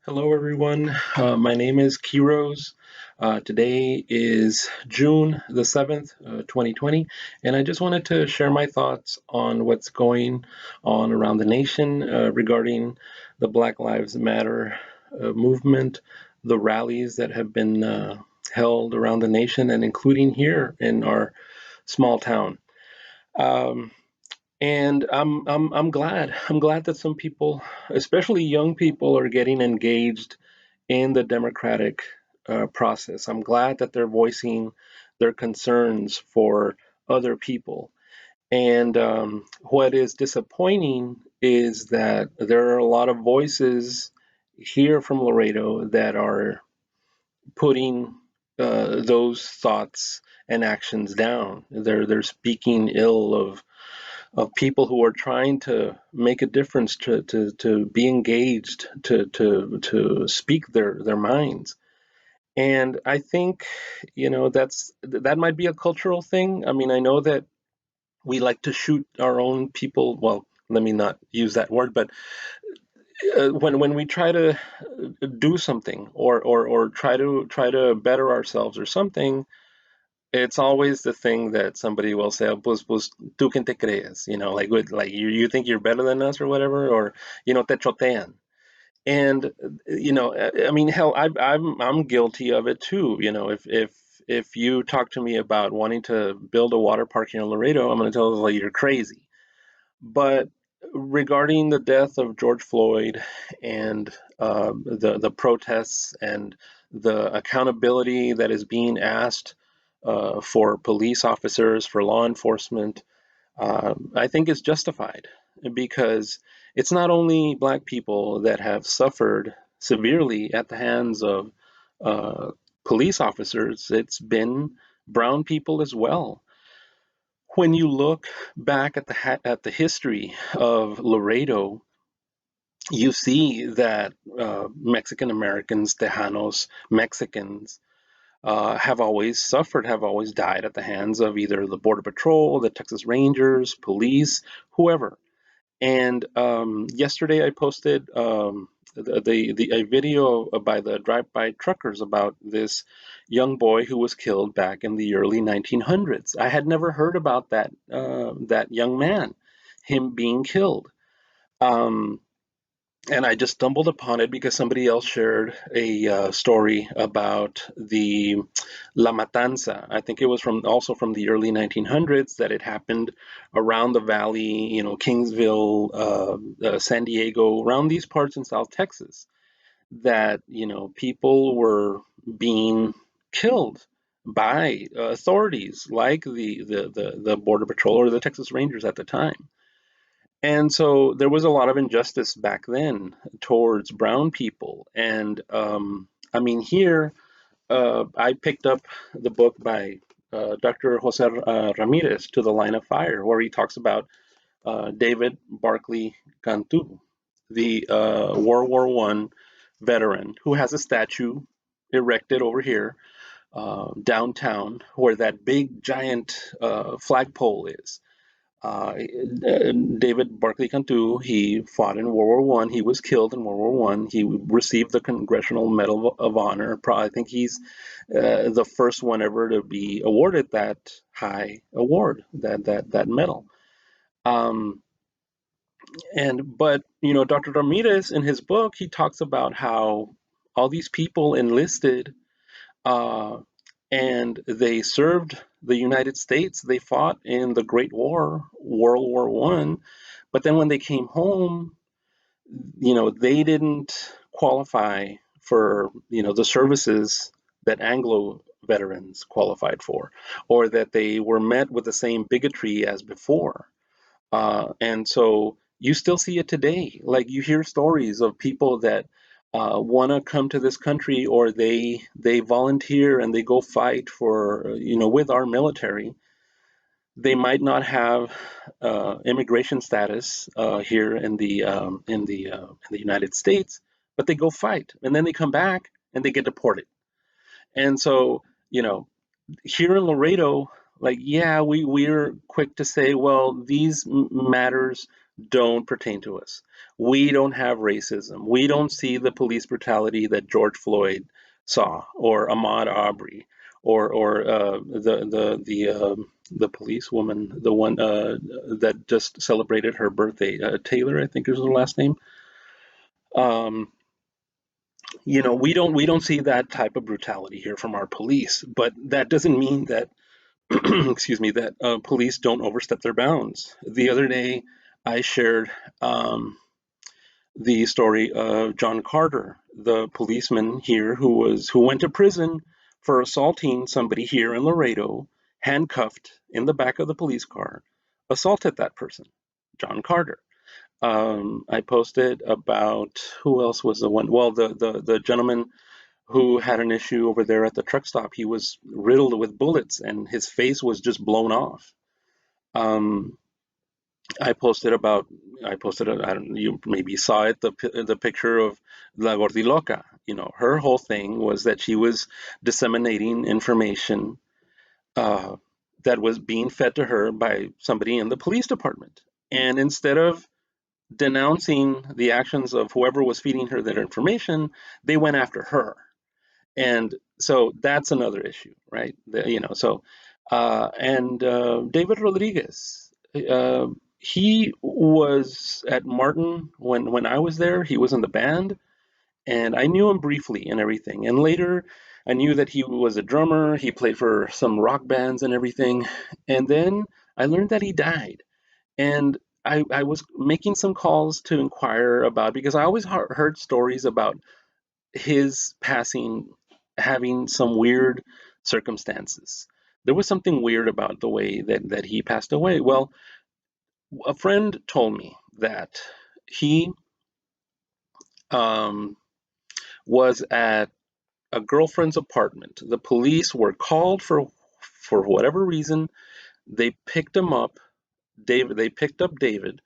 Hello, everyone. My name is Keyrose. Today is June the 7th, 2020, and I just wanted to share my thoughts on what's going on around the nation regarding the Black Lives Matter movement, the rallies that have been held around the nation, and including here in our small town. Um, and I'm glad. I'm glad that some people, especially young people, are getting engaged in the democratic process. I'm glad that they're voicing their concerns for other people. And what is disappointing is that there are a lot of voices here from Laredo that are putting those thoughts and actions down. They're speaking ill of people who are trying to make a difference, to be engaged, to speak their minds. And I think, that might be a cultural thing. I mean, I know that we like to shoot our own people. Well, let me not use that word, but when we try to do something or try to better ourselves or something, it's always the thing that somebody will say, pues, tú quién te crees? Like you think you're better than us or whatever, or, te chotean. And I mean, hell, I'm guilty of it too. If you talk to me about wanting to build a water park here in Laredo, I'm going to tell you like you're crazy. But regarding the death of George Floyd and the protests and the accountability that is being asked for police officers, for law enforcement, I think is justified because it's not only Black people that have suffered severely at the hands of uh, police officers, it's been brown people as well. When you look back at the history of Laredo, you see that Mexican Americans, Tejanos, Mexicans, have always suffered, have always died at the hands of either the Border Patrol, the Texas Rangers, police, whoever. And yesterday I posted a video by the drive-by truckers about this young boy who was killed back in the early 1900s. I had never heard about that young man, him being killed. Um, and I just stumbled upon it because somebody else shared a story about the La Matanza. I think it was also from the early 1900s that it happened around the valley, Kingsville, San Diego, around these parts in South Texas, that people were being killed by authorities like the Border Patrol or the Texas Rangers at the time. And so there was a lot of injustice back then towards brown people. And I mean, here, I picked up the book by Dr. Jose Ramirez, To the Line of Fire, where he talks about David Barclay Cantu, the World War One veteran who has a statue erected over here downtown where that big giant flagpole is. David Barclay Cantu, he fought in World War One. He was killed in World War One. He received the Congressional Medal of Honor. I think he's the first one ever to be awarded that high award, that medal. Um, but Dr. Ramirez in his book, he talks about how all these people enlisted uh, and they served the United States. They fought in the Great War, World War One, but then when they came home, they didn't qualify for the services that Anglo veterans qualified for, or that they were met with the same bigotry as before. And so you still see it today. Like you hear stories of people that want to come to this country, or they volunteer and they go fight for with our military. They might not have immigration status here in the United States, but they go fight and then they come back and they get deported. And so here in Laredo, like, yeah, we're quick to say, well, these matters don't pertain to us. We don't have racism. We don't see the police brutality that George Floyd saw, or Ahmaud Arbery, or the police woman, the one that just celebrated her birthday, Taylor, I think is her last name. Um, we don't see that type of brutality here from our police, but that doesn't mean that excuse me, that police don't overstep their bounds. The other day, I shared um, the story of John Carter, the policeman here who went to prison for assaulting somebody here in Laredo, handcuffed in the back of the police car, assaulted that person, John Carter. I posted about who else was the one? Well, the gentleman who had an issue over there at the truck stop. He was riddled with bullets and his face was just blown off. Um, I posted about, I don't, you maybe saw it, the picture of La Gordiloca. Her whole thing was that she was disseminating information uh, that was being fed to her by somebody in the police department. And instead of denouncing the actions of whoever was feeding her that information, they went after her. And so that's another issue, right? And David Rodriguez, uh, he was at Martin when I was there. He was in the band, and I knew him briefly and everything. And later, I knew that he was a drummer. He played for some rock bands and everything. And then I learned that he died. And I was making some calls to inquire about, because I always heard stories about his passing having some weird circumstances. There was something weird about the way that he passed away. Well, a friend told me that he um, was at a girlfriend's apartment. The police were called for whatever reason. They picked him up. They picked up David.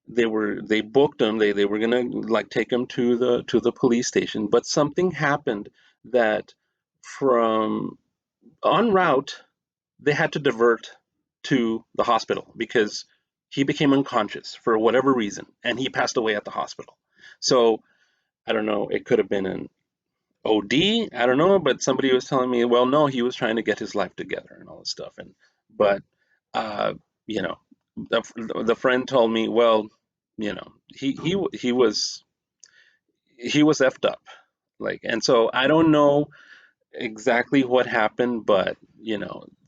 They booked him. They were gonna like take him to the police station, but something happened that from en route, they had to divert to the hospital because he became unconscious for whatever reason and he passed away at the hospital. So I don't know, it could have been an OD, I don't know, but somebody was telling me, well, no, he was trying to get his life together and all this stuff. But, uh, you know, the friend told me, well, he was effed up. Like, and so I don't know exactly what happened, but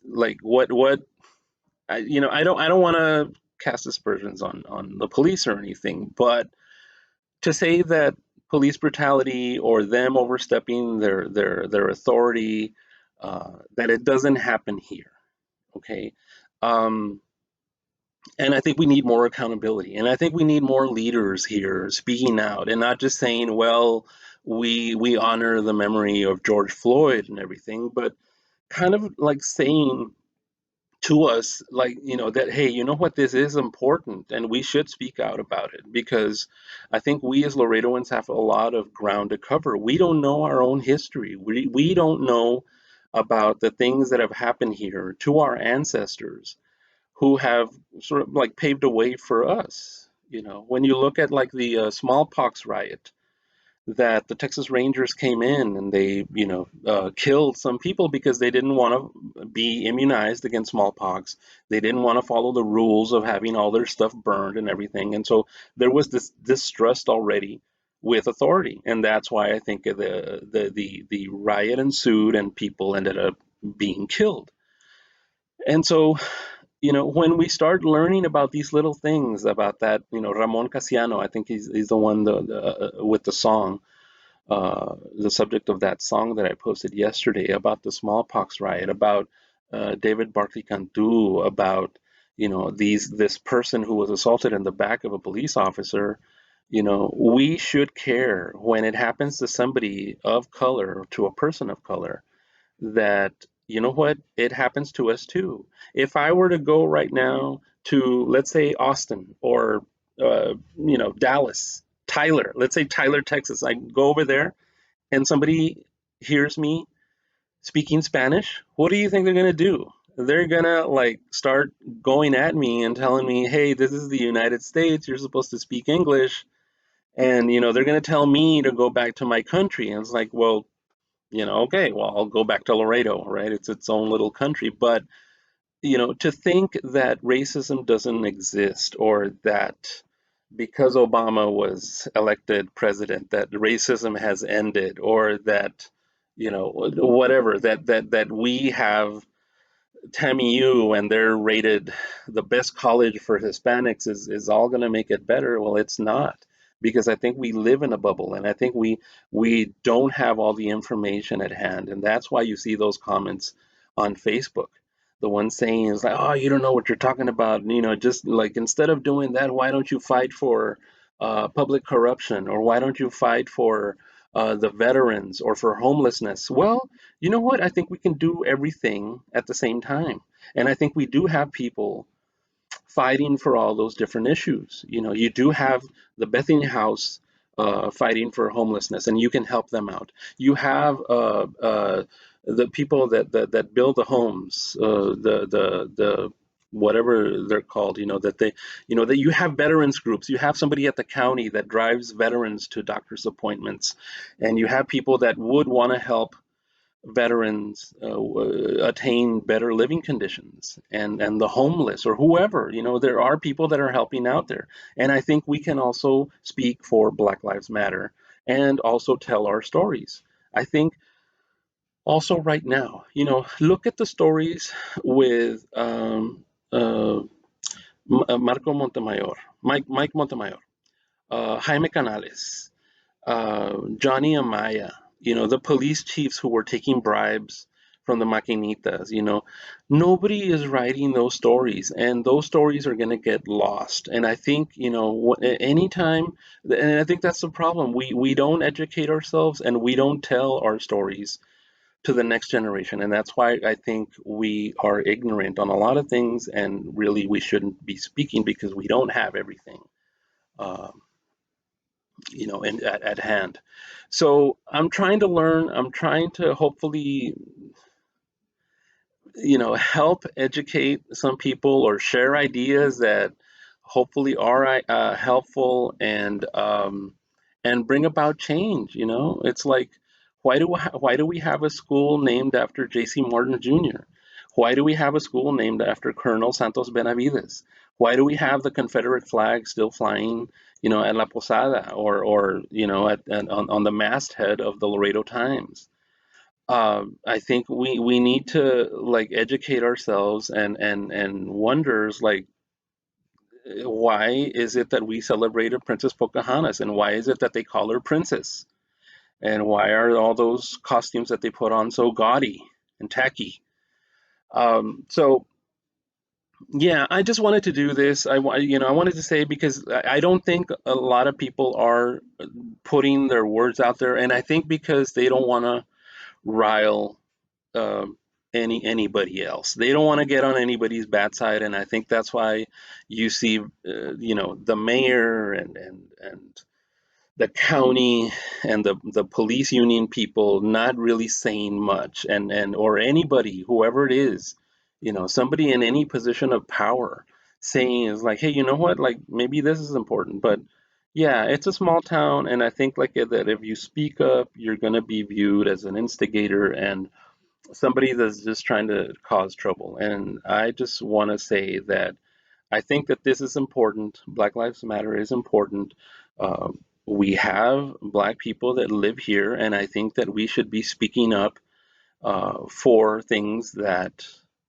like what I don't want to cast aspersions on the police or anything, but to say that police brutality or them overstepping their authority, that it doesn't happen here, okay? Um, and I think we need more accountability, and I think we need more leaders here speaking out and not just saying, well, we honor the memory of George Floyd and everything, but kind of like saying to us, like, that, hey, you know what, this is important and we should speak out about it, because I think we as Laredoans have a lot of ground to cover. We don't know our own history. We don't know about the things that have happened here to our ancestors who have sort of like paved a way for us. When you look at like the smallpox riot, that the Texas Rangers came in and they, killed some people because they didn't want to be immunized against smallpox. They didn't want to follow the rules of having all their stuff burned and everything. And so there was this distrust already with authority, and that's why I think the riot ensued and people ended up being killed. And so, when we start learning about these little things about that, Ramon Casiano, I think he's the one with the song, the subject of that song that I posted yesterday about the smallpox riot, about David Barclay Cantu, about this person who was assaulted in the back of a police officer. We should care when it happens to somebody of color, to a person of color, that what, it happens to us too. If I were to go right now to, let's say, Austin, or Dallas, Tyler, let's say Tyler, Texas, I go over there and somebody hears me speaking Spanish, what do you think they're going to do? they're gonna like start going at me and telling me, "Hey, this is the United States. You're supposed to speak English." And they're gonna tell me to go back to my country. And it's like, well, okay, well, I'll go back to Laredo, right? It's its own little country. But to think that racism doesn't exist, or that because Obama was elected president, that racism has ended, or that whatever, that we have Tammy U and they're rated the best college for Hispanics is all going to make it better. Well, it's not, because I think we live in a bubble, and I think we don't have all the information at hand, and that's why you see those comments on Facebook. The one saying is like, "Oh, you don't know what you're talking about." And, just like, instead of doing that, why don't you fight for public corruption, or why don't you fight for the veterans, or for homelessness? Well, you know what? I think we can do everything at the same time. And I think we do have people fighting for all those different issues. You do have the Bethany House fighting for homelessness, and you can help them out. You have the people that build the homes, the whatever they're called, that you have veterans groups. You have somebody at the county that drives veterans to doctor's appointments, and you have people that would want to help veterans attain better living conditions, and the homeless, or whoever. There are people that are helping out there, and I think we can also speak for Black Lives Matter and also tell our stories. I think also right now, look at the stories with Marco Montemayor, Mike Montemayor, Jaime Canales, Johnny Amaya, the police chiefs who were taking bribes from the maquinitas. Nobody is writing those stories, and those stories are going to get lost. And I think, anytime, and I think that's the problem. We don't educate ourselves, and we don't tell our stories to the next generation. And that's why I think we are ignorant on a lot of things, and really we shouldn't be speaking, because we don't have everything. Uh, at hand. So I'm trying to learn. I'm trying to hopefully, help educate some people, or share ideas that hopefully are helpful, and bring about change. It's like, why do we have a school named after J.C. Martin Jr.? Why do we have a school named after Colonel Santos Benavides? Why do we have the Confederate flag still flying, at La Posada, or on the masthead of the Laredo Times? I think we need to like educate ourselves, and wonders like, why is it that we celebrated Princess Pocahontas, and why is it that they call her princess, and why are all those costumes that they put on so gaudy and tacky? So yeah, I just wanted to do this. I wanted to say, because I don't think a lot of people are putting their words out there, and I think because they don't want to rile um, anybody else. They don't want to get on anybody's bad side, and I think that's why you see, the mayor, and the county, and the police union people not really saying much, and or anybody, whoever it is, somebody in any position of power, saying is like, hey, you know what, like, maybe this is important. But yeah, it's a small town, and I think like that if you speak up, you're going to be viewed as an instigator, and somebody that's just trying to cause trouble. And I just want to say that I think that this is important. Black Lives Matter is important. Uh, we have Black people that live here, and I think that we should be speaking up for things that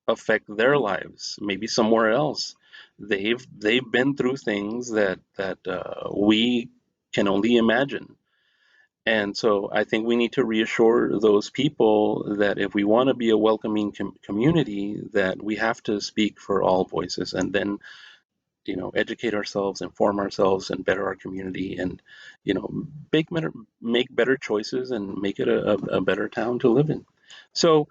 affect their lives, maybe somewhere else. They've been through things that we can only imagine. And so I think we need to reassure those people that if we want to be a welcoming community, that we have to speak for all voices, and then, educate ourselves, inform ourselves, and better our community, and, make better choices, and make it a better town to live in. So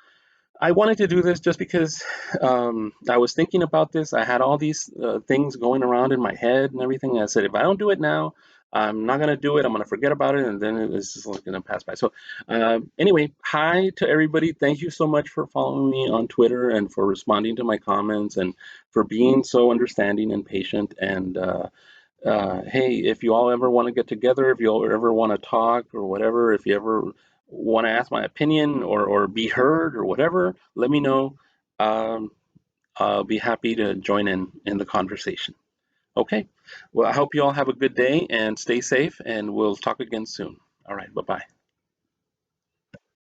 I wanted to do this just because I was thinking about this. I had all these things going around in my head and everything. I said, if I don't do it now, I'm not gonna do it. I'm gonna forget about it, and then it's just like gonna pass by. So, anyway, hi to everybody. Thank you so much for following me on Twitter and for responding to my comments and for being so understanding and patient. And hey, if you all ever want to get together, if you all ever want to talk or whatever, if you ever want to ask my opinion or be heard or whatever, let me know. Um, I'll be happy to join in the conversation. Okay. Well, I hope you all have a good day and stay safe, and we'll talk again soon. All right. Bye bye.